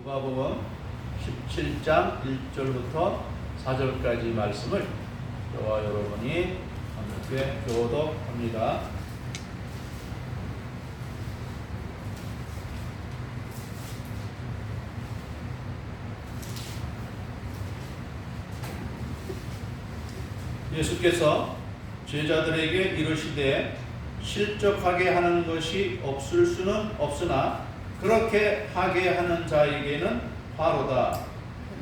누가복음 17장 1절부터 4절까지 말씀을 저와 여러분이 함께 교독합니다. 예수께서 제자들에게 이르시되 실족하게 하는 것이 없을 수는 없으나 그렇게 하게 하는 자에게는 화로다.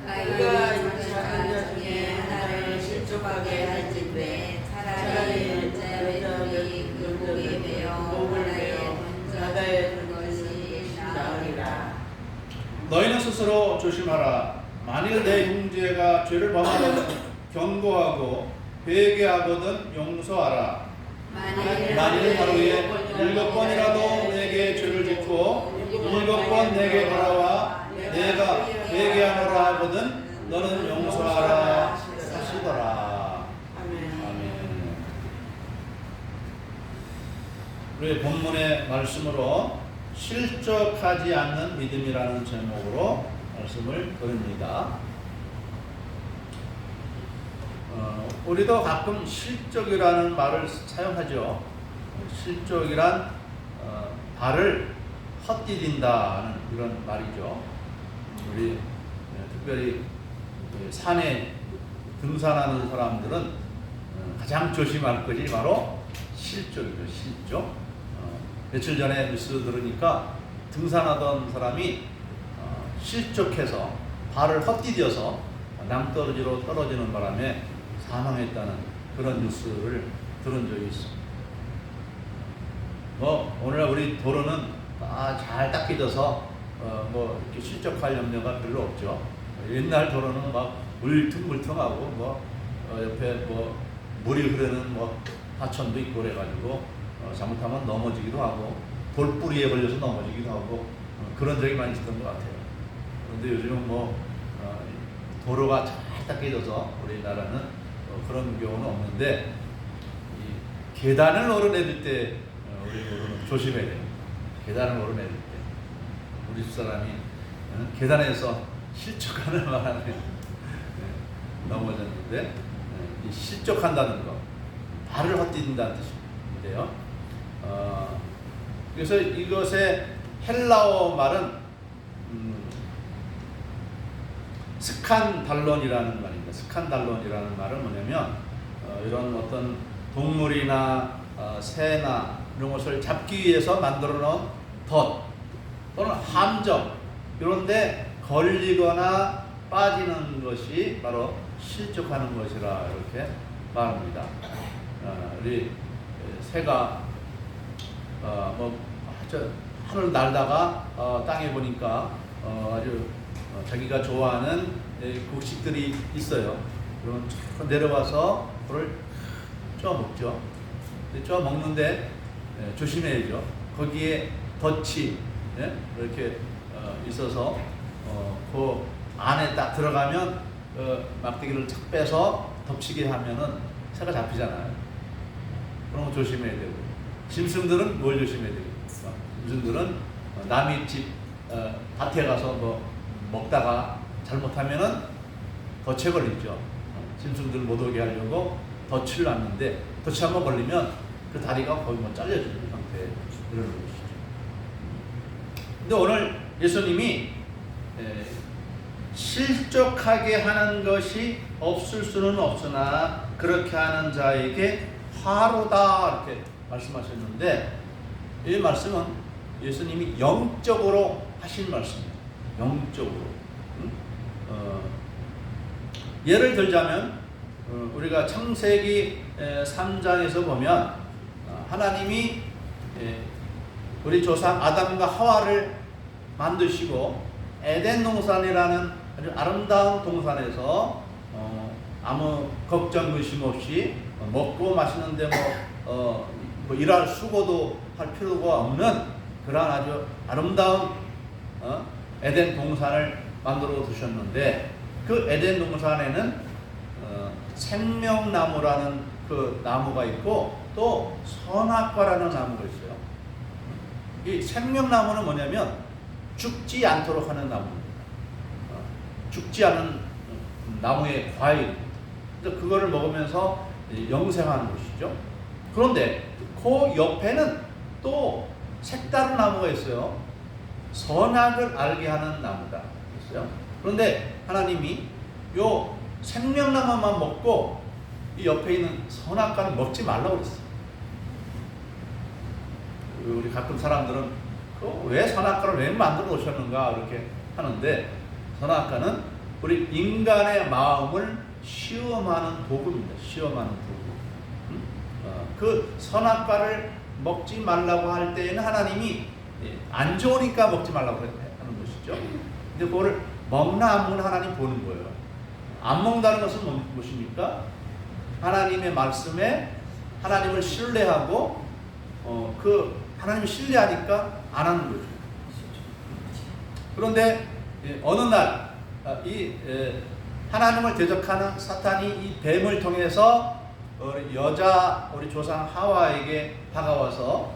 그가 자기 중에 하나를 실족하게 할진대 차라리 자들이 그 목에 매어 바다에 둔 것이 나으리라. 너희는 스스로 조심하라. 만일 내 형제가 죄를 범하거든 경고하고 회개하거든 용서하라. 만일 하루에 7번이라도 내게 죄를 짓고 7번 내게 돌아와 내가 회개하노라 하거든 너는 용서하라 하시더라. 아멘. 우리 본문의 말씀으로 실족하지 않는 믿음이라는 제목으로 말씀을 드립니다. 우리도 가끔 실족이라는 말을 사용하죠. 실족이란 발을 헛디딘다는 이런 말이죠. 우리 특별히 산에 등산하는 사람들은 가장 조심할 것이 바로 실족이죠. 실족. 며칠 전에 뉴스 들으니까 등산하던 사람이 실족해서 발을 헛디뎌서 낭떠러지로 떨어지는 바람에 사망했다는 그런 뉴스를 들은 적이 있습니다. 오늘날 우리 도로는 잘 닦여져서 이렇게 실족할 염려가 별로 없죠. 옛날 도로는 막 물퉁물퉁하고 옆에 물이 흐르는 하천도 있고 그래가지고 잘못하면 넘어지기도 하고 돌뿌리에 걸려서 넘어지기도 하고 그런 적이 많이 있었던 것 같아요. 그런데 요즘은 도로가 잘 닦여져서 우리나라는 그런 경우는 없는데 이 계단을 오르내릴 때 우리는 조심해야 돼요. 계단을 오르내릴 때 우리 집사람이 계단에서 실족하는 바람에 넘어졌는데 이 실족한다는 거 발을 헛디딘다는 뜻인데요. 그래서 이것의 헬라어 말은 스칸달론이라는 말입니다. 스칸달론이라는 말은 뭐냐면 이런 어떤 동물이나 새나 이런 것을 잡기 위해서 만들어 놓은 덫 또는 함정 이런데 걸리거나 빠지는 것이 바로 실족하는 것이라 이렇게 말합니다. 우리 새가 하늘 날다가 땅에 보니까 아주 자기가 좋아하는 곡식들이 있어요. 그러면 내려와서 그걸 쪄 먹죠. 쪄 먹는데 조심해야죠. 거기에 덫이 이렇게 있어서 그 안에 딱 들어가면 막대기를 착 빼서 덮치게 하면은 새가 잡히잖아요. 그런 거 조심해야 되고. 짐승들은 뭘 조심해야 되겠어요? 짐승들은 남의 집 밭에 가서 먹다가 잘못하면은 덫에 걸리죠. 짐승들 못 오게 하려고 덫을 놨는데 덫이 한번 걸리면 그 다리가 거의 잘려지는 상태에 이런 것이죠. 근데 오늘 예수님이 실족하게 하는 것이 없을 수는 없으나 그렇게 하는 자에게 화로다 이렇게 말씀하셨는데 이 말씀은 예수님이 영적으로 하신 말씀이에요. 영적으로. 예를 들자면 우리가 창세기 3장에서 보면 하나님이 우리 조상 아담과 하와를 만드시고 에덴 동산이라는 아주 아름다운 동산에서 아무 걱정 의심 없이 먹고 마시는데 일할 수고도 할 필요가 없는 그런 아주 아름다운 에덴 동산을 만들어 두셨는데 그 에덴 동산에는 생명나무라는 그 나무가 있고 또 선악과라는 나무가 있어요. 이 생명나무는 뭐냐면 죽지 않도록 하는 나무입니다. 죽지 않은 나무의 과일, 그거를 먹으면서 영생하는 것이죠. 그런데 그 옆에는 또 색다른 나무가 있어요. 선악을 알게 하는 나무가 있어요. 그런데 하나님이 요 생명나무만 먹고 이 옆에 있는 선악과는 먹지 말라고 그랬어요. 우리 가끔 사람들은 왜 선악과를 왜 만들어 놓으셨는가 이렇게 하는데, 선악과는 우리 인간의 마음을 시험하는 도구입니다. 시험하는 도구. 그 선악과를 먹지 말라고 할 때에는 하나님이 안 좋으니까 먹지 말라고 하는 것이죠. 근데 그거를 먹나 안 먹나 하나님 보는 거예요. 안 먹는다는 것은 무엇입니까? 하나님의 말씀에 하나님을 신뢰하고 그 하나님을 신뢰하니까 안 하는 거죠. 그런데 어느 날 이 하나님을 대적하는 사탄이 이 뱀을 통해서 우리 조상 하와에게 다가와서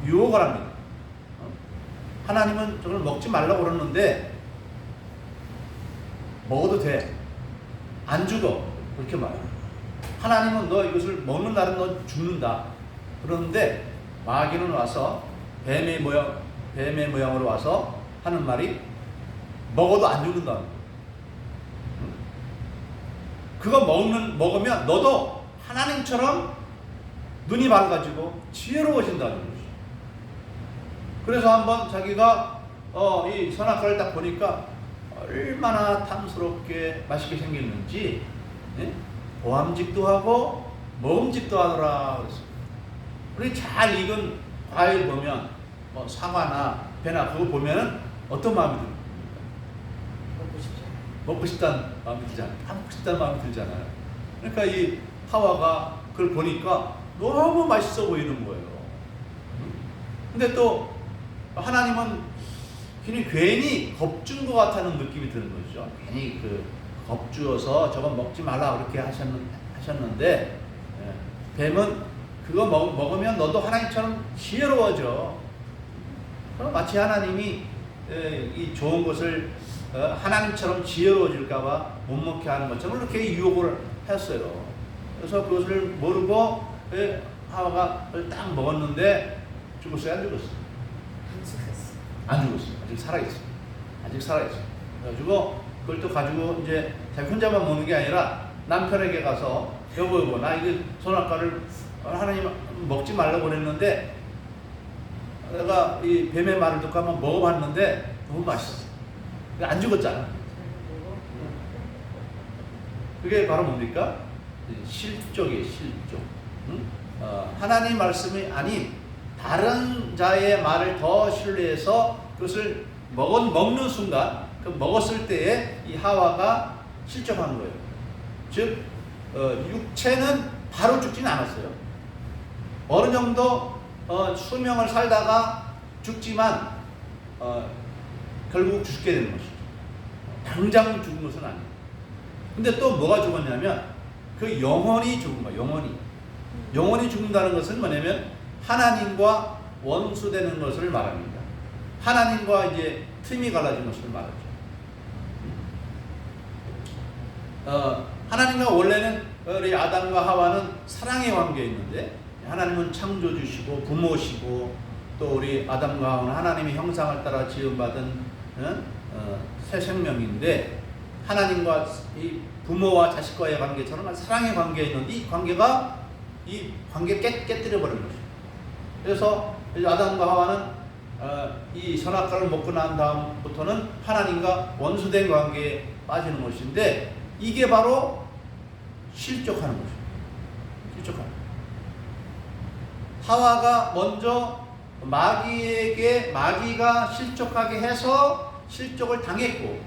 유혹을 합니다. 하나님은 저걸 먹지 말라고 그러는데 먹어도 돼, 안 죽어, 그렇게 말해요. 하나님은 너 이것을 먹는 날은 너 죽는다 그러는데, 마귀는 와서 뱀의 모양으로 와서 하는 말이 먹어도 안 죽는다는 거예요. 그거 먹으면 너도 하나님처럼 눈이 밝아지고 지혜로워진다는 거죠. 그래서 한번 자기가 이 선악과를 딱 보니까 얼마나 탐스럽게 맛있게 생겼는지, 보암직도 하고 먹음직도 하더라 그랬어요. 우리 잘 익은 과일 보면 사과나 배나 그거 보면은 어떤 마음이 듭니까? 먹고 싶다는 마음이 들잖아요. 다 먹고 싶다는 마음이 들잖아요. 그러니까 이 하와가 그걸 보니까 너무 맛있어 보이는 거예요. 근데 또 하나님은 괜히 겁준 것 같다는 느낌이 드는 거죠. 괜히 겁주어서 저건 먹지 말라 그렇게 하셨는데, 뱀은 그거 먹으면 너도 하나님처럼 지혜로워져. 마치 하나님이 이 좋은 것을 하나님처럼 지혜로워질까봐 못 먹게 하는 것처럼 그렇게 유혹을 했어요. 그래서 그것을 모르고 하와가 딱 먹었는데 죽었어요? 안 죽었어요? 안 죽었어요. 아직 살아있어요. 아직 살아있어요. 그래가지고 그걸 또 가지고 이제 자기 혼자만 먹는 게 아니라 남편에게 가서 여보 나 이거 선악과를 하나님 먹지 말라고 그랬는데 내가 이 뱀의 말을 듣고 한번 먹어봤는데 너무 맛있었어. 안 죽었잖아. 그게 바로 뭡니까? 실족이에요. 실족. 하나님 말씀이 아닌 다른 자의 말을 더 신뢰해서 그것을 먹는 순간, 그 먹었을 때에 이 하와가 실족한 거예요. 즉 육체는 바로 죽지는 않았어요. 어느 정도 수명을 살다가 죽지만 결국 죽게 되는 것이죠. 당장 죽은 것은 아니에요. 근데 또 뭐가 죽었냐면 그 영혼이 죽은 거예요. 영혼이 죽는다는 것은 뭐냐면 하나님과 원수되는 것을 말합니다. 하나님과 이제 틈이 갈라진 것을 말하죠. 하나님과 원래는 우리 아담과 하와는 사랑의 관계였는데, 하나님은 창조주시고 부모시고 또 우리 아담과 하와는 하나님의 형상을 따라 지음받은 새 생명인데, 하나님과 이 부모와 자식과의 관계처럼 사랑의 관계였는데 이 관계 깨뜨려 버린 것이죠. 그래서 아담과 하와는 이 선악과를 먹고 난 다음부터는 하나님과 원수된 관계에 빠지는 것인데, 이게 바로 실족하는 것이죠. 실족하는 것. 하와가 먼저 마귀가 실족하게 해서 실족을 당했고,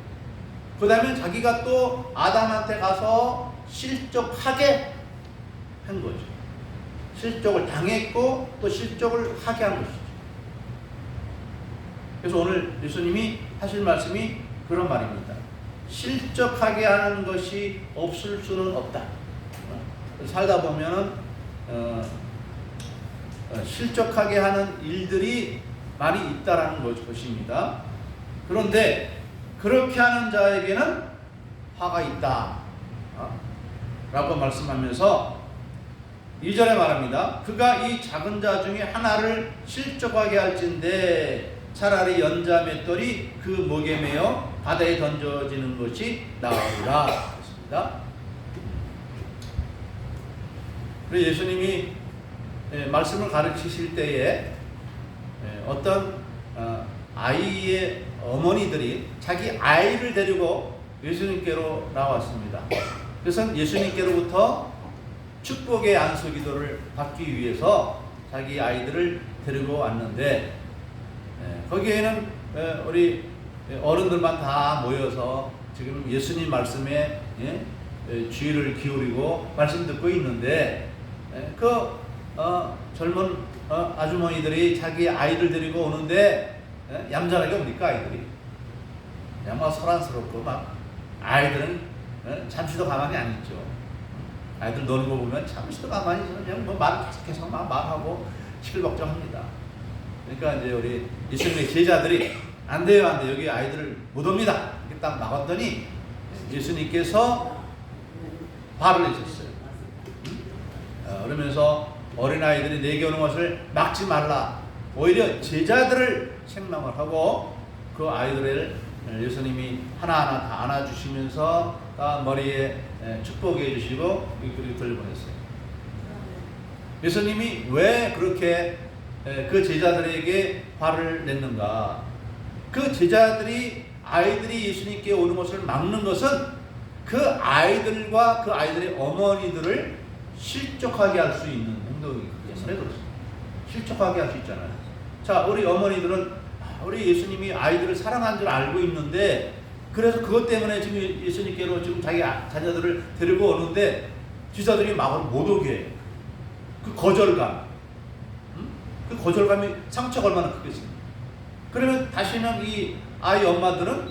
그 다음에 자기가 또 아담한테 가서 실족하게 한 거죠. 실족을 당했고 또 실족을 하게 한 것이죠. 그래서 오늘 예수님이 하실 말씀이 그런 말입니다. 실족하게 하는 것이 없을 수는 없다. 살다 보면은 실족하게 하는 일들이 많이 있다라는 것입니다. 그런데 그렇게 하는 자에게는 화가 있다 라고 말씀하면서 2절에 말합니다. 그가 이 작은 자 중에 하나를 실족하게 할진대 차라리 연자 맷돌이 그 목에 매어 바다에 던져지는 것이 나으리라 했습니다. 그래서 예수님이 말씀을 가르치실 때에 어떤 아이의 어머니들이 자기 아이를 데리고 예수님께로 나왔습니다. 그래서 예수님께로부터 축복의 안수 기도를 받기 위해서 자기 아이들을 데리고 왔는데 거기에는 우리 어른들만 다 모여서 지금 예수님 말씀에 주의를 기울이고 말씀 듣고 있는데 그 젊은 아주머니들이 자기 아이들 데리고 오는데 얌전하게 옵니까? 아이들이 그냥 막 소란스럽고 막 아이들은 잠시도 가만히 안 있죠. 아이들 노는 거 보면 잠시도 가만히 있어요. 그냥 뭐 말 계속 막 말하고 시끌벅적합니다. 그러니까 이제 우리 예수님의 제자들이 안 돼요, 안 돼. 여기 아이들을 못 옵니다. 이렇게 딱 나갔더니 예수님께서 발을 내셨어요. 그러면서 어린아이들이 내게 오는 것을 막지 말라. 오히려 제자들을 생명을 하고 그 아이들을 예수님이 하나하나 다 안아주시면서 머리에 축복해 주시고 그리고 돌려보냈어요. 예수님이 왜 그렇게 그 제자들에게 화를 냈는가? 그 제자들이 아이들이 예수님께 오는 것을 막는 것은 그 아이들과 그 아이들의 어머니들을 실족하게 할 수 있는 행동이기 때문에 그렇습니다. 실족하게 할 수 있잖아요. 자, 우리 어머니들은 우리 예수님이 아이들을 사랑하는 줄 알고 있는데 그래서 그것 때문에 지금 예수님께로 지금 자기 자녀들을 데리고 오는데 지자들이 막을 못 오게 해요. 그 거절감, 그 거절감이 상처가 얼마나 크겠습니까? 그러면 다시는 이 아이 엄마들은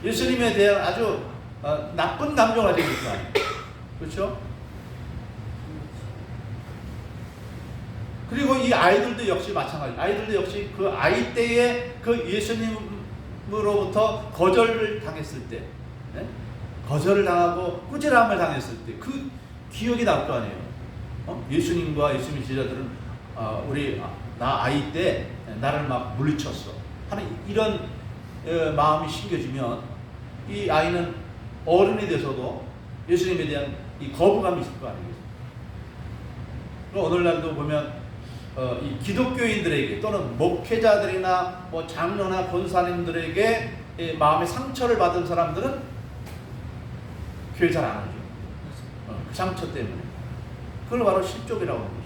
예수님에 대한 아주 나쁜 감정을 가지고 있을 거 아니에요. 그렇죠? 그리고 이 아이들도 역시 마찬가지. 아이들도 역시 그 아이 때에 그 예수님으로부터 거절을 당했을 때, 거절을 당하고 꾸지람을 당했을 때 그 기억이 날 거 아니에요. 예수님과 예수님 제자들은 나 아이 때 나를 막 물리쳤어 하는 이런 마음이 심겨지면 이 아이는 어른이 돼서도 예수님에 대한 이 거부감이 있을 거 아니겠어요. 오늘날도 보면 이 기독교인들에게 또는 목회자들이나 뭐 장로나 권사님들에게 마음의 상처를 받은 사람들은 교회 잘 안 오죠. 그 상처 때문에. 그걸 바로 실족이라고 하는 거죠.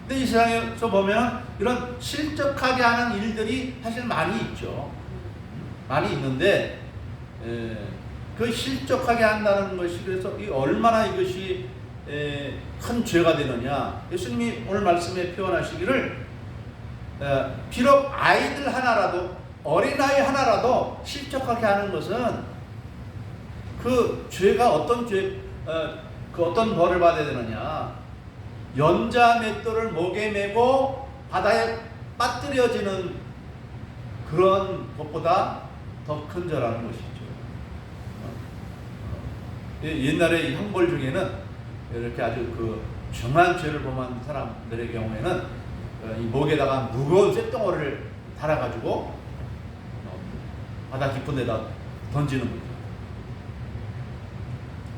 근데 이 세상에서 보면 이런 실족하게 하는 일들이 사실 많이 있죠. 많이 있는데 그 실족하게 한다는 것이 그래서 얼마나 이것이 큰 죄가 되느냐. 예수님이 오늘 말씀에 표현하시기를 비록 아이들 하나라도 어린아이 하나라도 실족하게 하는 것은 그 죄가 어떤 그 어떤 벌을 받아야 되느냐. 연자 맷돌을 목에 메고 바다에 빠뜨려지는 그런 것보다 더 큰 죄라는 것이죠. 옛날에 형벌 중에는 이렇게 아주 그 중한 죄를 범한 사람들의 경우에는 이 목에다가 무거운 쇳덩어리를 달아가지고 바다 깊은 데다 던지는 거죠.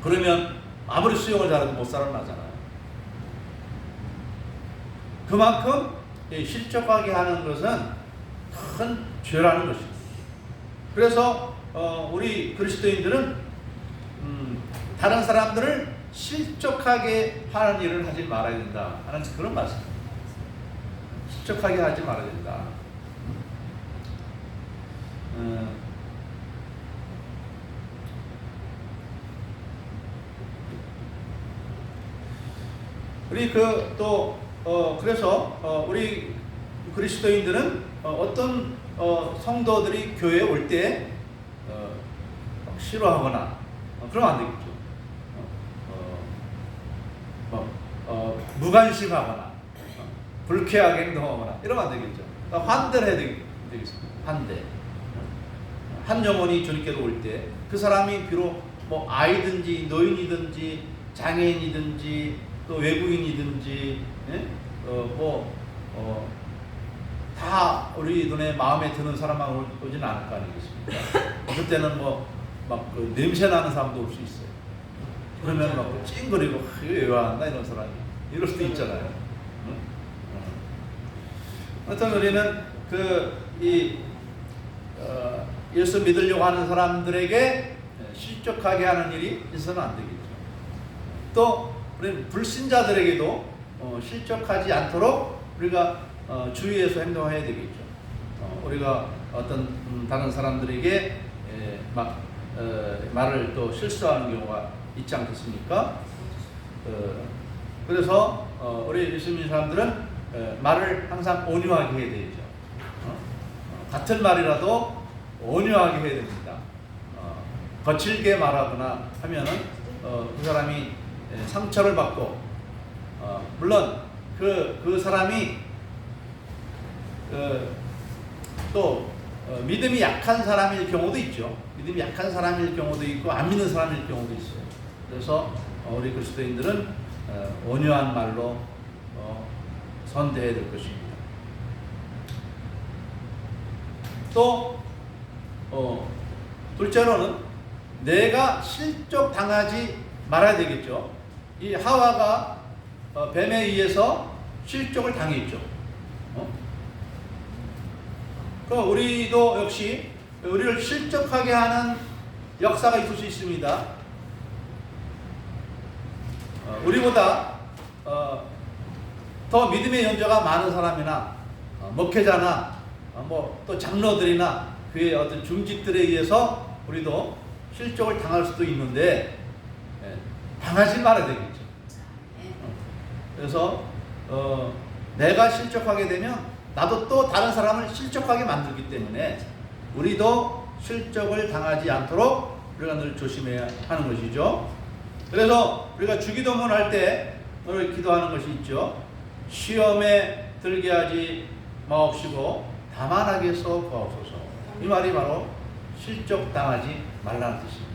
그러면 아무리 수영을 잘해도 못 살아나잖아요. 그만큼 실족하게 하는 것은 큰 죄라는 것입니다. 그래서 우리 그리스도인들은 다른 사람들을 실족하게 하는 일을 하지 말아야 된다 하는 그런 말씀입니다. 실족하게 하지 말아야 된다. 우리 그래서 우리 그리스도인들은 어떤 성도들이 교회에 올 때 싫어하거나 그러면 안 되겠죠. 무관심하거나 불쾌하게 행동하거나 이러면 안 되겠죠. 환대를 해야 되겠습니다. 환대. 한 영혼이 주님께로 올 때 그 사람이 비록 뭐 아이든지 노인이든지 장애인이든지 또 외국인이든지 다 우리 눈에 마음에 드는 사람만 오지는 않을 거 아니겠습니까? 그때는 막 그 냄새 나는 사람도 올 수 있어요. 그러면 막 찡거리고 이거 왜 왔나 이런 사람이 이럴 수도 있잖아요. 하여튼 우리는 예수 믿으려고 하는 사람들에게 실족하게 하는 일이 있어서는 안 되겠죠. 또 우리는 불신자들에게도 실족하지 않도록 우리가 주의해서 행동해야 되겠죠. 우리가 어떤 다른 사람들에게 말을 또 실수하는 경우가 있지 않겠습니까? 그래서 우리 예수 믿는 사람들은 말을 항상 온유하게 해야 되죠. 같은 말이라도 온유하게 해야 됩니다. 거칠게 말하거나 하면은 그 사람이 상처를 받고 물론 그 사람이 또 믿음이 약한 사람일 경우도 있죠. 믿음이 약한 사람일 경우도 있고 안 믿는 사람일 경우도 있어요. 그래서 우리 그리스도인들은 온유한 말로 선대해야 될 것입니다. 또 둘째로는 내가 실족당하지 말아야 되겠죠. 이 하와가 뱀에 의해서 실족을 당했죠. 그럼 우리도 역시 우리를 실족하게 하는 역사가 있을 수 있습니다. 우리보다 더 믿음의 연조가 많은 사람이나 목회자나 또 장로들이나 그의 어떤 중직들에 의해서 우리도 실족을 당할 수도 있는데 당하지 말아야 되겠죠. 그래서 내가 실족하게 되면 나도 또 다른 사람을 실족하게 만들기 때문에 우리도 실족을 당하지 않도록 우리가 늘 조심해야 하는 것이죠. 그래서 우리가 주기도문 할 때 기도하는 것이 있죠. 시험에 들게 하지 마옵시고 다만 하게서 구하옵소서. 이 말이 바로 실족 당하지 말라는 뜻입니다.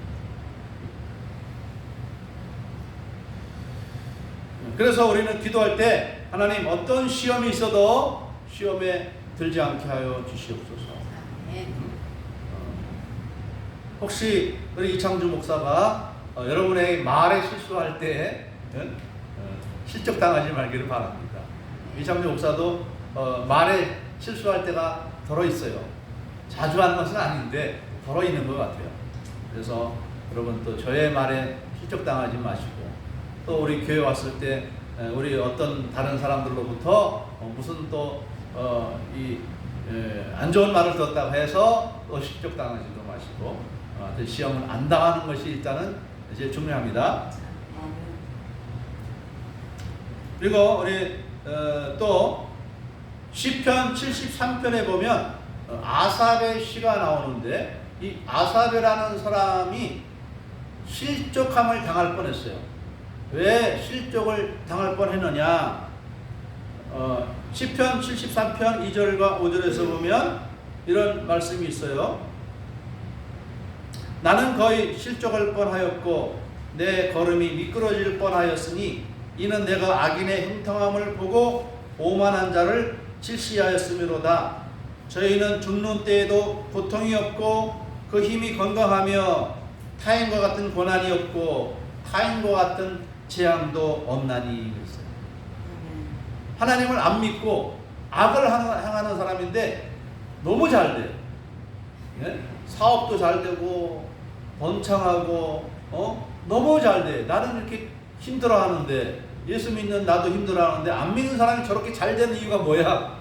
그래서 우리는 기도할 때 하나님 어떤 시험이 있어도 시험에 들지 않게 하여 주시옵소서. 혹시 우리 이창주 목사가 여러분의 말에 실수할 때 실족 당하지 말기를 바랍니다. 이창주 목사도 말에 실수할 때가 덜어 있어요. 자주 하는 것은 아닌데 덜어 있는 것 같아요. 그래서 여러분 또 저의 말에 실족 당하지 마시고 또 우리 교회 왔을 때 우리 어떤 다른 사람들로부터 무슨 또 안 좋은 말을 듣었다고 해서 또 실족 당하지도 마시고 시험을 안 당하는 것이 일단은 제일 중요합니다. 그리고 우리 또 시편 73편에 보면 아삽의 시가 나오는데 이 아삽이라는 사람이 실족함을 당할 뻔했어요. 왜 실족을 당할 뻔했느냐? 시편 73편 2절과 5절에서 보면 이런 말씀이 있어요. 나는 거의 실족할 뻔하였고 내 걸음이 미끄러질 뻔하였으니 이는 내가 악인의 형통함을 보고 오만한 자를 질시하였음이로다. 저희는 죽는 때에도 고통이 없고 그 힘이 건강하며 타인과 같은 고난이 없고 타인과 같은 재앙도 없나니. 하나님을 안 믿고 악을 행하는 사람인데 너무 잘 돼. 네? 사업도 잘 되고 번창하고 너무 잘 돼. 나는 이렇게 힘들어하는데 예수 믿는 나도 힘들어하는데 안 믿는 사람이 저렇게 잘 되는 이유가 뭐야?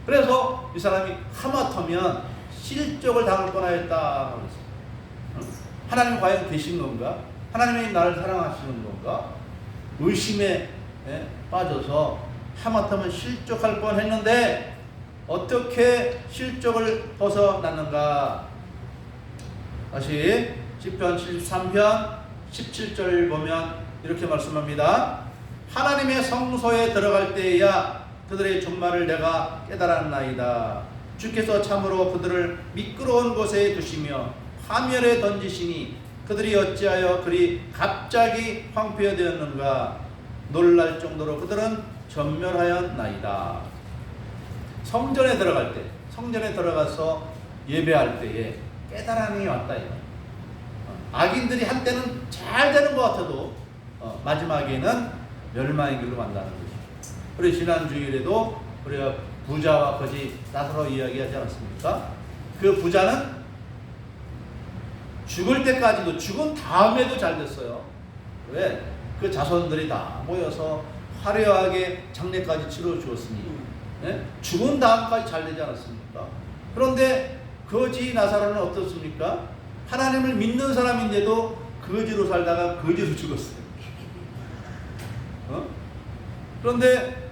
그래서 이 사람이 하마터면 실족을 당할 뻔하였다. 하나님 과연 계신 건가? 하나님이 나를 사랑하시는 건가? 의심에 빠져서 하마터면 실족할 뻔했는데 어떻게 실족을 벗어났는가? 다시 시편 73편 17절 보면 이렇게 말씀합니다. 하나님의 성소에 들어갈 때에야 그들의 종말을 내가 깨달았나이다. 주께서 참으로 그들을 미끄러운 곳에 두시며 파멸에 던지시니 그들이 어찌하여 그리 갑자기 황폐되었는가. 놀랄 정도로 그들은 전멸하였나이다. 성전에 들어갈 때, 성전에 들어가서 예배할 때에 깨달음이 왔다 이거. 악인들이 한때는 잘 되는 것 같아도 마지막에는 멸망의 길로 간다는 거죠. 우리 지난 주일에도 우리가 부자와 거지 나사로 이야기하지 않았습니까? 그 부자는 죽을 때까지도, 죽은 다음에도 잘 됐어요. 왜? 그 자손들이 다 모여서 화려하게 장례까지 치러 주었으니, 네? 죽은 다음까지 잘 되지 않았습니까? 그런데 거지 나사로는 어떻습니까? 하나님을 믿는 사람인데도 거지로 살다가 거지로 죽었어요. 그런데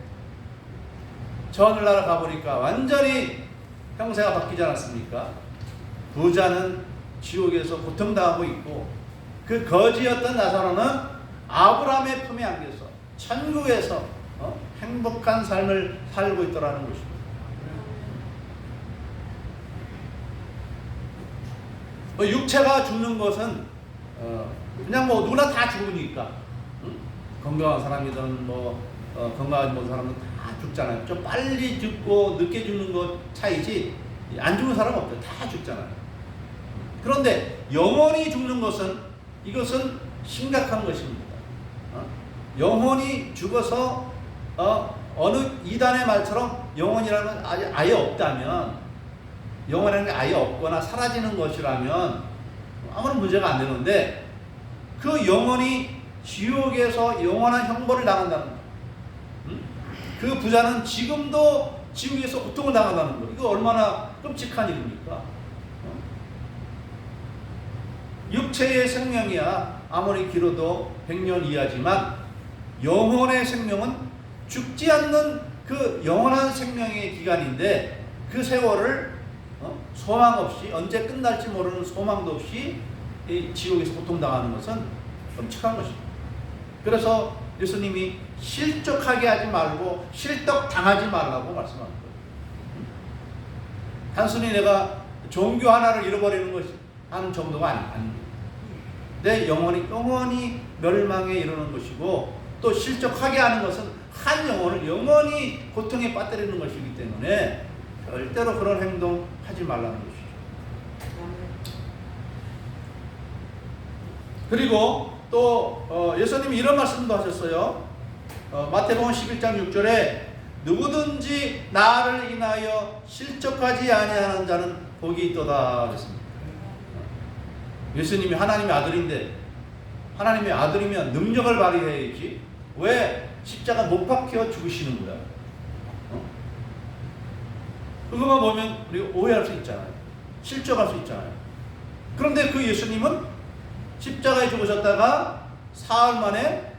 저 하늘나라 가보니까 완전히 형세가 바뀌지 않았습니까? 부자는 지옥에서 고통당하고 있고, 그 거지였던 나사로는 아브라함의 품에 안겨서 천국에서 행복한 삶을 살고 있더라는 것입니다. 육체가 죽는 것은 그냥 뭐 누구나 다 죽으니까, 건강한 사람이든 건강하지 못한 사람은 다 죽잖아요. 좀 빨리 죽고 늦게 죽는 것 차이지 안 죽는 사람 없어요. 다 죽잖아요. 그런데 영원히 죽는 것은, 이것은 심각한 것입니다. 영원히 죽어서 어느 이단의 말처럼 영원이라는 건 아예 없다면, 영원이라는 게 아예 없거나 사라지는 것이라면 아무런 문제가 안 되는데, 그 영원히 지옥에서 영원한 형벌을 당한다는 거. 그 부자는 지금도 지옥에서 고통을 당한다는 거. 이거 얼마나 끔찍한 일입니까? 육체의 생명이야 아무리 길어도 100년 이하지만, 영혼의 생명은 죽지 않는 그 영원한 생명의 기간인데, 그 세월을 소망 없이, 언제 끝날지 모르는 소망도 없이 이 지옥에서 고통당하는 것은 끔찍한 것입니다. 그래서 예수님이 실족하게 하지 말고 실덕당하지 말라고 말씀하는 거예요. 단순히 내가 종교 하나를 잃어버리는 것이 하는 정도가 아닙니다. 내 영원히 멸망에 이르는 것이고, 또 실족하게 하는 것은 한 영혼을 영원히 고통에 빠뜨리는 것이기 때문에 절대로 그런 행동 하지 말라는 것이죠. 그리고 또 예수님이 이런 말씀도 하셨어요. 마태복음 11장 6절에 누구든지 나를 인하여 실족하지 아니하는 자는 복이 있도다 그랬습니다. 예수님이 하나님의 아들인데, 하나님의 아들이면 능력을 발휘해야지 왜 십자가 못 박혀 죽으시는 거야? 그것만 보면 우리가 오해할 수 있잖아요. 실족할 수 있잖아요. 그런데 그 예수님은 십자가에 죽으셨다가 사흘 만에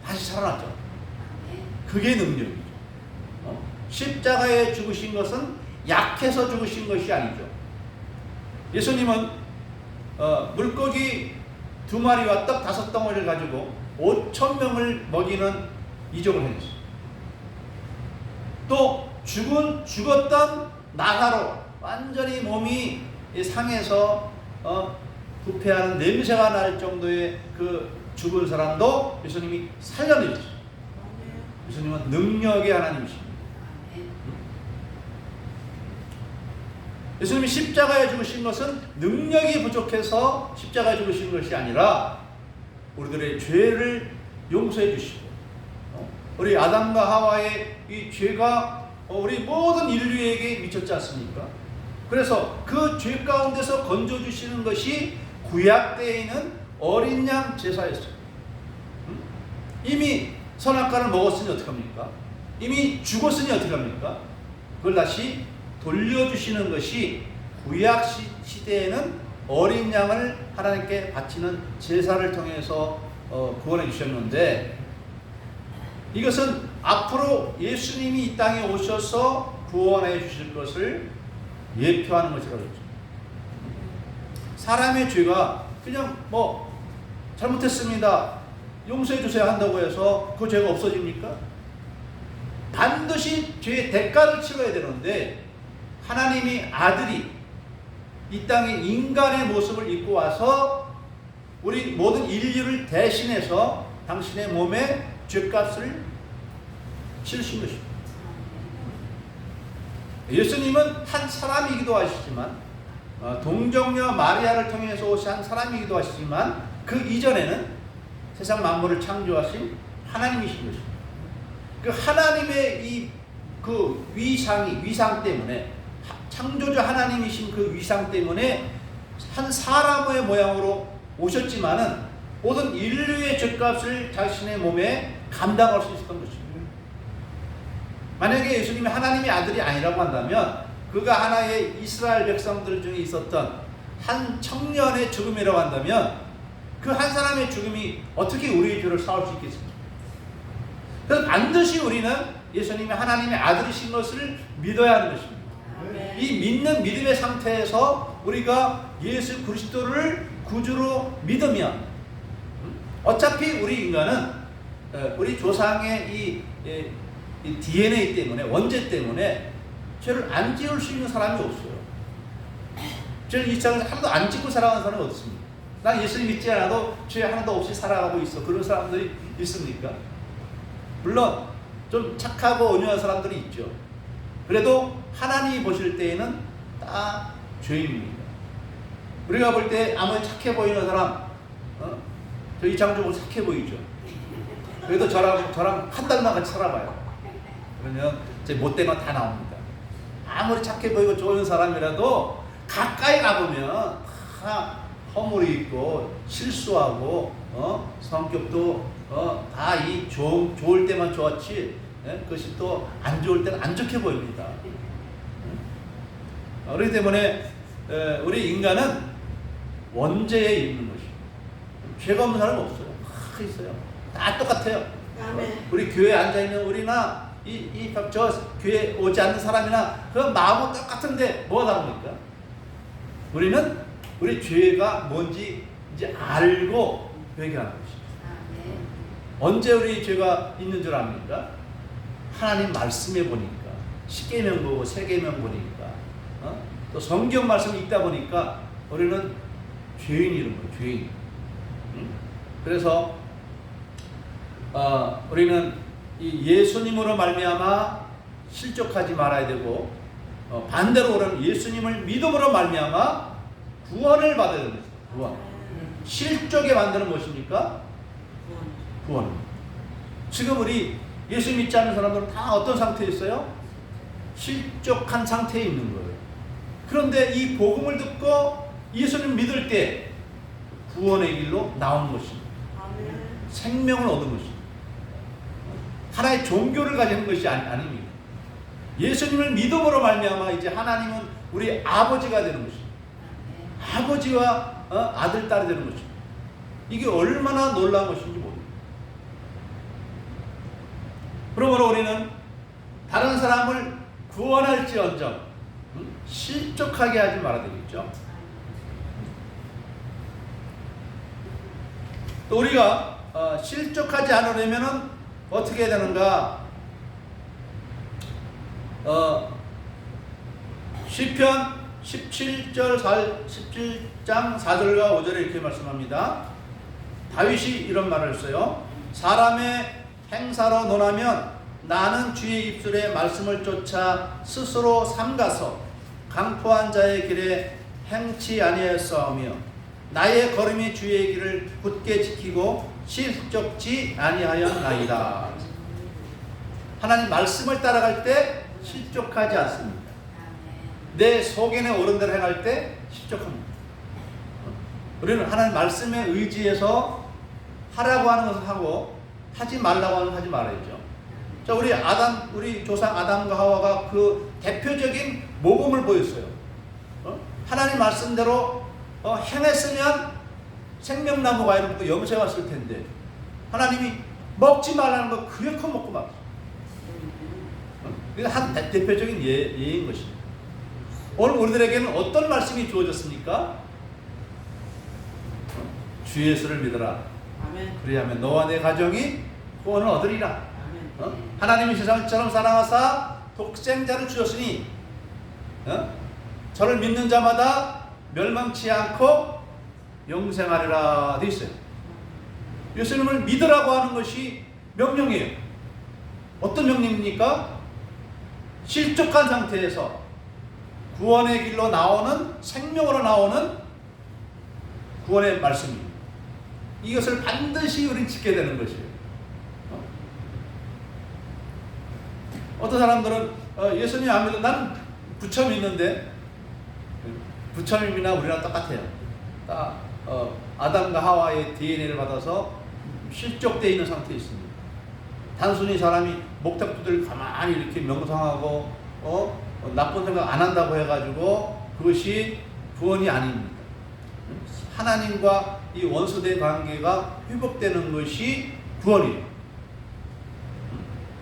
다시 살아났죠. 그게 능력이죠. 십자가에 죽으신 것은 약해서 죽으신 것이 아니죠. 예수님은 물고기 2마리와 떡 5덩어리를 가지고 5,000명을 먹이는 이적을 해냈어요. 또 죽었던 나사로, 완전히 몸이 상해서 부패하는 냄새가 날 정도의 그 죽은 사람도 예수님이 살려내셨어요. 예수님은 능력의 하나님이십니다. 예수님이 십자가에 죽으신 것은 능력이 부족해서 십자가에 죽으신 것이 아니라 우리들의 죄를 용서해 주시고, 우리 아담과 하와의 이 죄가 우리 모든 인류에게 미쳤지 않습니까? 그래서 그 죄 가운데서 건져주시는 것이 구약 때에는 어린 양 제사였어요. 이미 선악과를 먹었으니 어떡합니까? 이미 죽었으니 어떡합니까? 그걸 다시 돌려주시는 것이 구약 시대에는 어린 양을 하나님께 바치는 제사를 통해서 구원해 주셨는데, 이것은 앞으로 예수님이 이 땅에 오셔서 구원해 주실 것을 예표하는 것이라고 했죠. 사람의 죄가 그냥 잘못했습니다, 용서해 주세요 한다고 해서 그 죄가 없어집니까? 반드시 죄의 대가를 치러야 되는데, 하나님이 아들이 이 땅에 인간의 모습을 입고 와서 우리 모든 인류를 대신해서 당신의 몸에 죄값을 치르신 것입니다. 예수님은 한 사람이기도 하시지만 동정녀 마리아를 통해서 오신 한 사람이기도 하시지만 그 이전에는 세상 만물을 창조하신 하나님이신 것입니다. 그 하나님의 그 위상 때문에, 창조자 하나님이신 그 위상 때문에 한 사람의 모양으로 오셨지만은 모든 인류의 죄값을 자신의 몸에 감당할 수 있었던 것입니다. 만약에 예수님이 하나님의 아들이 아니라고 한다면 그가 하나의 이스라엘 백성들 중에 있었던 한 청년의 죽음이라고 한다면 그 한 사람의 죽음이 어떻게 우리의 죄를 사올 수 있겠습니까? 그래서 반드시 우리는 예수님이 하나님의 아들이신 것을 믿어야 하는 것입니다. 이 믿는 믿음의 상태에서 우리가 예수 그리스도를 구주로 믿으면 어차피 우리 인간은 우리 조상의 이 DNA 때문에, 원죄 때문에 죄를 안 지을 수 있는 사람이 없어요. 죄를 이 세상에서 하나도 안 짓고 살아가는 사람이 어딨습니까? 난 예수님 믿지 않아도 죄 하나도 없이 살아가고 있어. 그런 사람들이 있습니까? 물론 좀 착하고 온유한 사람들이 있죠. 그래도 하나님이 보실 때에는 다 죄인입니다. 우리가 볼 때 아무리 착해 보이는 사람, 저 이창조는 착해 보이죠. 그래도 저랑 한 달만 같이 살아봐요. 그러면 제 못된 건 다 나옵니다. 아무리 착해 보이고 좋은 사람이라도 가까이 가보면 다 허물이 있고 실수하고 성격도 다 좋을 때만 좋았지, 그것이 또 안 좋을 때는 안 좋게 보입니다. 그렇기 때문에 우리 인간은 원죄에 있는 것이에요. 죄가 없는 사람은 없어요. 다 있어요. 다 똑같아요. 우리 교회에 앉아있는 우리나 저 교회에 오지 않는 사람이나 그 마음은 똑같은데 뭐가 다릅니까? 우리는 우리 죄가 뭔지 이제 알고 회개하는 것입니다. 언제 우리 죄가 있는 줄 압니까? 하나님 말씀에 보니까, 십계명 보고 세계명 보니까, 또 성경 말씀이 있다 보니까 우리는 죄인이라는 거예요. 죄인. 그래서 우리는 이 예수님으로 말미암아 실족하지 말아야 되고, 반대로 우리는 예수님을 믿음으로 말미암아 구원을 받아야 됩니다. 구원. 실족에 만드는 것입니까? 구원. 지금 우리 예수 믿지 않는 사람들은 다 어떤 상태에 있어요? 실족한 상태에 있는 거예요. 그런데 이 복음을 듣고 예수님 믿을 때 구원의 길로 나온 것입니다. 생명을 얻은 것입니다. 하나의 종교를 가지는 것이 아닙니다. 예수님을 믿음으로 말미암아 이제 하나님은 우리 아버지가 되는 것입니다. 아버지와 아들, 딸이 되는 것입니다. 이게 얼마나 놀라운 것인지 모릅니다. 그러므로 우리는 다른 사람을 구원할지언정 실족하게 하지 말아야 되겠죠. 또 우리가 실족하지 않으려면 어떻게 해야 되는가? 시편 17장 4절과 5절에 이렇게 말씀합니다. 다윗이 이런 말을 했어요. 사람의 행사로 논하면 나는 주의 입술의 말씀을 쫓아 스스로 삼가서 강포한 자의 길에 행치 아니하였사오며 나의 걸음이 주의 길을 굳게 지키고 실족지 아니하였나이다. 하나님 말씀을 따라갈 때 실족하지 않습니다. 내 속에는 옳은 대로 행할 때 실족합니다. 우리는 하나님 말씀에 의지해서 하라고 하는 것을 하고 하지 말라고 하는 것을 하지 말아야죠. 자, 우리 조상 아담과 하와가 그 대표적인 모범을 보였어요. 하나님 말씀대로 행했으면 생명나무가 이렇게 염소가 왔을 텐데 하나님이 먹지 말라는 거 그렇게 먹고 말았어요. 이게 한 대표적인 예인 것입니다. 오늘 우리들에게는 어떤 말씀이 주어졌습니까? 주 예수를 믿어라. 아멘. 그리하면 너와 내 가정이 구원을 얻으리라. 하나님이 세상처럼 사랑하사 독생자를 주셨으니 저를 믿는 자마다 멸망치 않고 영생하리라 되어 있어요. 예수님을 믿으라고 하는 것이 명령이에요. 어떤 명령입니까? 실족한 상태에서 구원의 길로 나오는, 생명으로 나오는 구원의 말씀입니다. 이것을 반드시 우리는 지켜야 되는 것이에요. 어떤 사람들은 예수님 안 믿어, 난 부처 믿는데, 부처 믿음이나 우리랑 똑같아요. 아담과 하와의 DNA를 받아서 실족되어 있는 상태에 있습니다. 단순히 사람이 목탁두들 가만히 이렇게 명상하고 나쁜 생각 안 한다고 해가지고 그것이 구원이 아닙니다. 하나님과 이 원수된 관계가 회복되는 것이 구원이에요.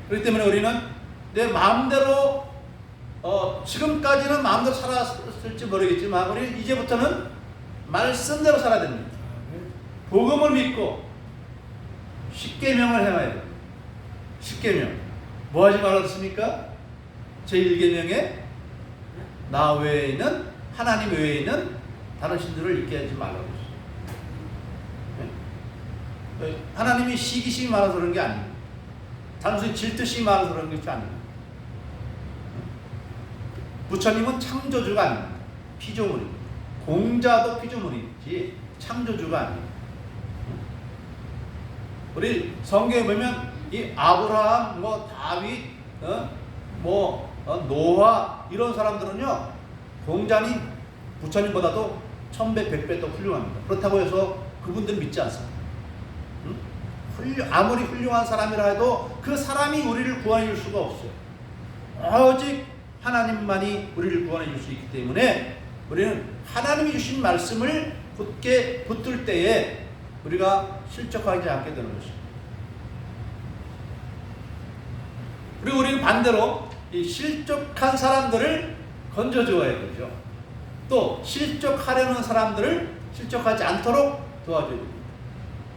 그렇기 때문에 우리는 내 마음대로 지금까지는 마음대로 살았을지 모르겠지만 우리는 이제부터는 말씀대로 살아야 됩니다. 복음을 믿고 십계명을 행해야 돼요. 십계명 뭐 하지 말았습니까? 제1계명에 나 외에는, 하나님 외에는 다른 신들을 잊게 하지 말라고 했어요. 하나님이 시기심이 많아서 그런 게 아닙니다. 단순히 질투심이 많아서 그런 것이 아닙니다. 부처님은 창조주가 아닙니다. 피조물입니다. 공자도 피조물이지 창조주가 아닙니다. 우리 성경에 보면 이 아브라함, 다윗, 노아 이런 사람들은요 공자님, 부처님보다도 1000배, 100배 더 훌륭합니다. 그렇다고 해서 그분들 믿지 않습니다. 아무리 훌륭한 사람이라 해도 그 사람이 우리를 구원해 줄 수가 없어요. 오직 하나님만이 우리를 구원해 줄 수 있기 때문에 우리는 하나님이 주신 말씀을 굳게 붙들 때에 우리가 실족하지 않게 되는 것입니다. 그리고 우리는 반대로 이 실족한 사람들을 건져줘야 되죠. 또 실족하려는 사람들을 실족하지 않도록 도와줘야 됩니다.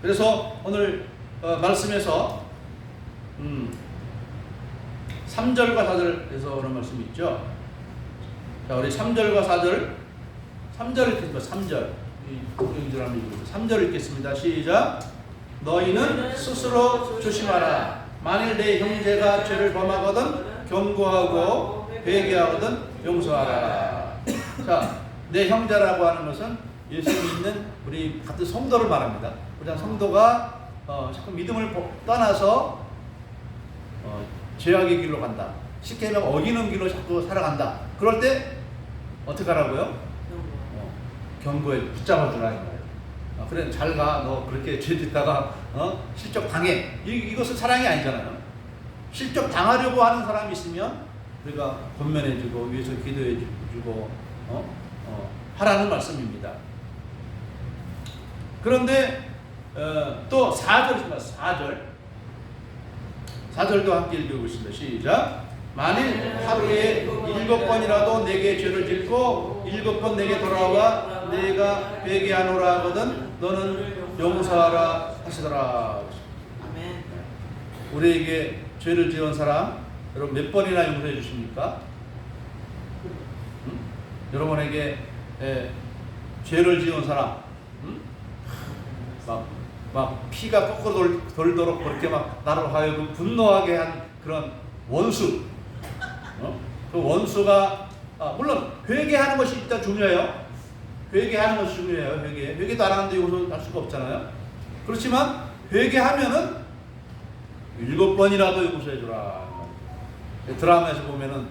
그래서 오늘 말씀에서 3절과 4절에서 오는 말씀이 있죠. 자, 우리 3절과 4절, 3절 읽겠습니다. 3절. 이 공경절 한번 읽겠습니다. 3절 읽겠습니다. 시작. 너희는 스스로 조심하라. 만일 내 형제가 죄를 범하거든 경고하고 회개하거든 용서하라. 자, 내 형제라고 하는 것은 예수 믿는 우리 같은 성도를 말합니다. 우리 성도가 자꾸 믿음을 떠나서 죄악의 길로 간다. 십계명 어기는 길로 자꾸 살아간다. 그럴 때 어떻게 하라고요? 경고에 붙잡아주라 이 말이에요. 그래 잘 가. 너 그렇게 죄 짓다가 실족 당해. 이것은 사랑이 아니잖아요. 실족 당하려고 하는 사람이 있으면 우리가 권면해주고 위에서 기도해주고 하라는 말씀입니다. 그런데 또 4절입니다. 4절도 함께 읽어보겠습니다. 시작. 만일 하루에 7번이라도 내게 죄를 짓고 7번 내게 돌아와 내가 회개하노라 하거든 너는 용서하라 하시더라. 아멘. 우리에게 죄를 지은 사람 여러분 몇 번이나 용서해 주십니까? 여러분에게 죄를 지은 사람 막 피가 거꾸로 돌도록 그렇게 막 나를 하여금 분노하게 한 그런 원수, 그 원수가 물론 회개하는 것이 일단 중요해요. 회개하는 것이 중요해요. 회개도 안 하는데 용서할 수가 없잖아요. 그렇지만 회개하면은 7번이라도 용서해주라. 드라마에서 보면은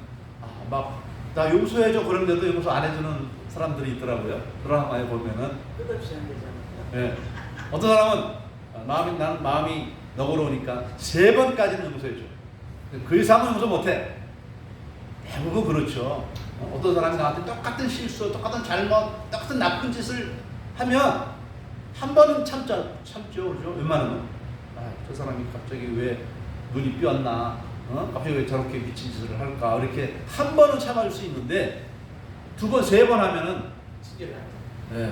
나 용서해줘 그런데도 용서 안 해주는 사람들이 있더라고요. 드라마에 보면은 끝없이 안 되잖아요. 네. 어떤 사람은 나는 마음이 너그러우니까 3번까지는 용서해줘. 그 이상은 용서 못해. 대부분 그렇죠. 어떤 사람이 나한테 똑같은 실수, 똑같은 잘못, 똑같은 나쁜 짓을 하면 한 번은 참죠. 그죠? 웬만하면 저 사람이 갑자기 왜 눈이 삐었나? 갑자기 왜 저렇게 미친 짓을 할까? 이렇게 한 번은 참아줄 수 있는데 2번, 3번 하면은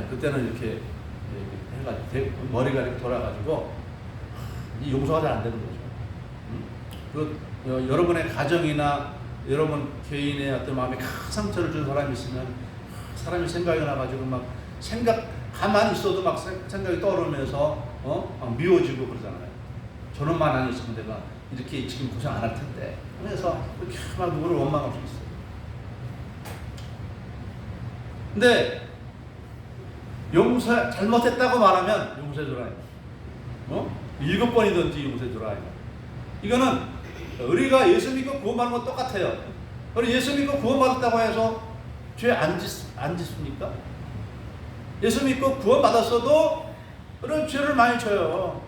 그때는 이렇게 해가지고 머리가 이렇게 돌아가지고 이 용서가 잘 안 되는 거죠. 여러분의 가정이나 여러분 개인의 어떤 마음에 큰 상처를 준 사람이 있으면 사람이 생각이 나가지고 막 가만히 있어도 막 생각이 떠오르면서 막 미워지고 그러잖아요. 저놈만 안 있으면 내가 이렇게 지금 고생 안 할 텐데. 그래서 이렇게 막 누구를 원망할 수 있어요. 근데 잘못했다고 말하면 용서해줘라. 7번이든지 용서해줘라. 이거는 우리가 예수 믿고 구원받는 건 똑같아요. 우리 예수 믿고 구원받았다고 해서 죄 안 짓습니까? 예수 믿고 구원받았어도 그런 죄를 많이 져요.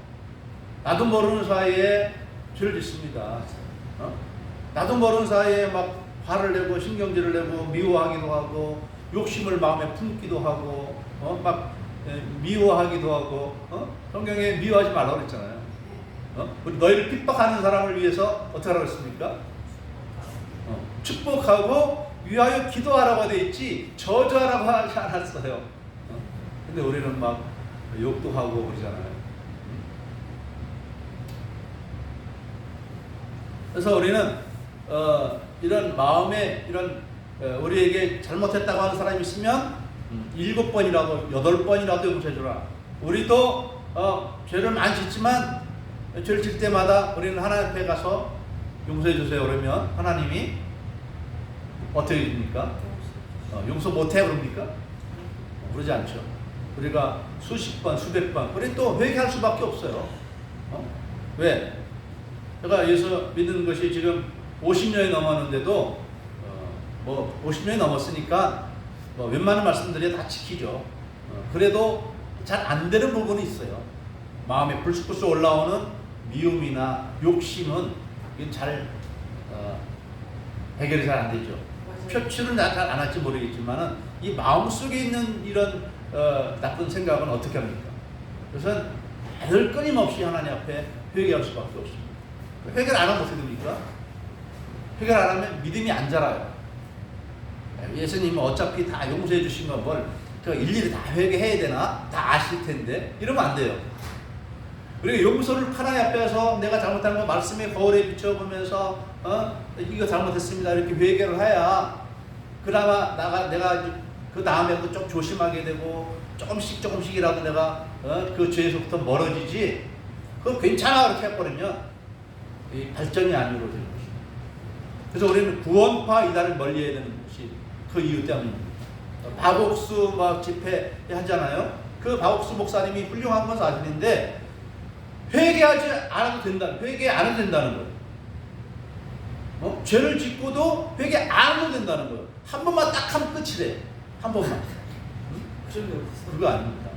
나도 모르는 사이에 죄를 짓습니다. 나도 모르는 사이에 막 화를 내고 신경질을 내고 미워하기도 하고 욕심을 마음에 품기도 하고 미워하기도 하고 성경에 미워하지 말라고 그랬잖아요. 우리 너희를 핍박하는 사람을 위해서 어떻게 하라고 했습니까? 축복하고 위하여 기도하라고 되어 있지 저주하라고 하지 않았어요. 근데 우리는 막 욕도 하고 그러잖아요. 그래서 우리는 이런 마음에 이런 우리에게 잘못했다고 하는 사람이 있으면 7번이라도 8번이라도 용서해주라. 우리도 죄를 많이 짓지만 죄를 질 때마다 우리는 하나님 앞에 가서 용서해주세요 그러면 하나님이 어떻게 됩니까? 용서 못해 그럽니까? 그러지 않죠. 우리가 수십 번 수백 번 우리 또 회개할 수밖에 없어요. 왜? 제가 예수 믿는 것이 지금 50년이 넘었는데도 50년이 넘었으니까 웬만한 말씀들이 다 지키죠. 그래도 잘 안 되는 부분이 있어요. 마음에 불쑥불쑥 올라오는 미움이나 욕심은 잘 해결이 잘 안 되죠. 표출은 잘 안 할지 모르겠지만은 이 마음 속에 있는 이런 나쁜 생각은 어떻게 합니까? 그래서 늘 끊임없이 하나님 앞에 회개할 수밖에 없습니다. 회개를 안 하면 어떻게 됩니까? 회개를 안 하면 믿음이 안 자라요. 예수님은 어차피 다 용서해 주신 건 뭘 일일이 다 회개해야 되나? 다 아실 텐데 이러면 안 돼요. 우리가 용서를 하나님 앞에서 내가 잘못한 거 말씀의 거울에 비춰보면서 이거 잘못했습니다 이렇게 회개를 해야 그나마 내가 그 다음에도 좀 조심하게 되고 조금씩이라도 내가 그 죄에서부터 멀어지지. 그거 괜찮아 그렇게 해버리면 이 발전이 안 이루어지는 것입니다. 그래서 우리는 구원파 이단을 멀리해야 되는 것이 그 이유 때문입니다. 박옥수 막 집회 하잖아요. 그 박옥수 목사님이 훌륭한 건 사실인데 회개하지 않아도 된다는, 회개 안 해도 된다는 거예요. 죄를 짓고도 회개 안 해도 된다는 거예요. 한 번만 딱 하면 끝이래. 한 번만. 그거 아닙니다.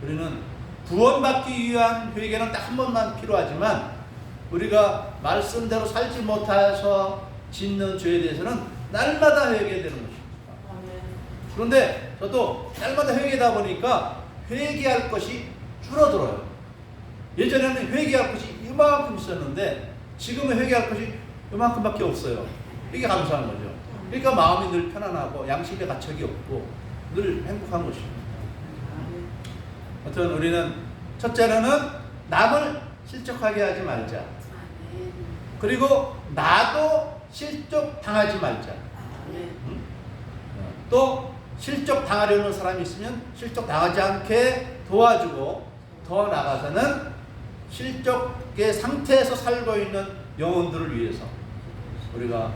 우리는 구원받기 위한 회개는 딱 한 번만 필요하지만 우리가 말씀대로 살지 못해서 짓는 죄에 대해서는 날마다 회개해야 되는 것입니다. 그런데 저도 날마다 회개하다 보니까 회개할 것이 줄어들어요. 예전에는 회개할 것이 이만큼 있었는데 지금은 회개할 것이 이만큼밖에 없어요. 이게 감사한 거죠. 그러니까 마음이 늘 편안하고 양심의 가책이 없고 늘 행복한 것입니다. 하여튼 우리는 첫째로는 남을 실족하게 하지 말자. 그리고 나도 실족 당하지 말자. 또 실족 당하려는 사람이 있으면 실족 당하지 않게 도와주고 더 나아가서는 실족의 상태에서 살고 있는 영혼들을 위해서 우리가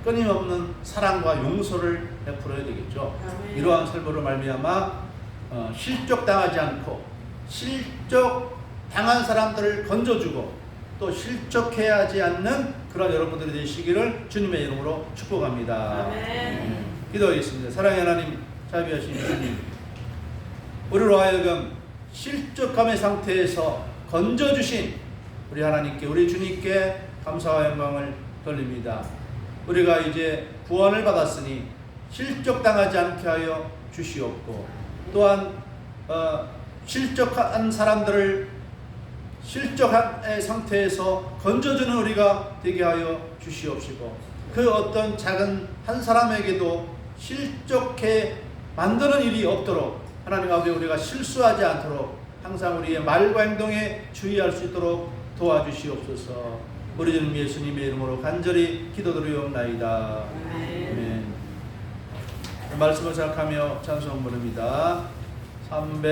끊임없는 사랑과 용서를 베풀어야 되겠죠. 이러한 설교로 말미암아 실족 당하지 않고 실족 당한 사람들을 건져주고 또 실족해야 하지 않는 그런 여러분들이 되시기를 주님의 이름으로 축복합니다. 기도하겠습니다. 사랑의 하나님, 자비하신 주님, 우리로 하여금 실족함의 상태에서 건져주신 우리 하나님께, 우리 주님께 감사와 영광을 돌립니다. 우리가 이제 구원을 받았으니 실족당하지 않게 하여 주시옵고 또한 실족한 사람들을 실족한 상태에서 건져주는 우리가 되게 하여 주시옵시고 그 어떤 작은 한 사람에게도 실족해 만드는 일이 없도록 하나님 아버지 우리가 실수하지 않도록 항상 우리의 말과 행동에 주의할 수 있도록 도와주시옵소서. 우리 주님 예수님의 이름으로 간절히 기도드리옵나이다. 아멘. 말씀을 생각하며 찬송 부릅니다.